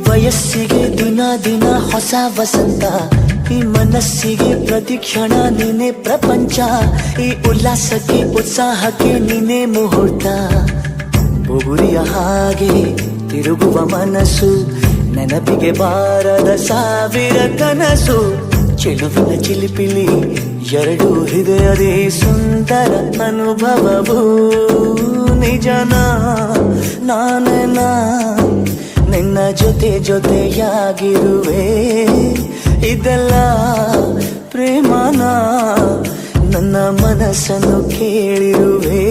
ವಯಸ್ಸಿಗೆ ದಿನ ದಿನ ಹೊಸ ವಸಂತ, ಈ ಮನಸ್ಸಿಗೆ ಪ್ರತಿಕ್ಷಣ ನೀನೆ ಪ್ರಪಂಚ, ಈ ಉಲ್ಲಾಸಕ್ಕೆ ಉತ್ಸಾಹಕ್ಕೆ ನೀನೆ ಮುಹೂರ್ತ. ಬುಗುರಿಯ ಹಾಗೆ ತಿರುಗುವ ಮನಸ್ಸು, ನೆನಪಿಗೆ ಬಾರದ ಸಾವಿರ ಕನಸು. ಚೆಲುವಿನ ಚಿಲಿಪಿಲಿ ಎರಡು ಹೃದಯದೇ ಸುಂದರ ಅನುಭವವು. ನಿಜನ ನಾನೇನ ನಿನ್ನ ಜೊತೆ ಜೊತೆಯಾಗಿರುವೆ, ಇದೆಲ್ಲ ಪ್ರೇಮನ ನನ್ನ ಮನಸ್ಸನ್ನು ಕೇಳಿರುವೆ.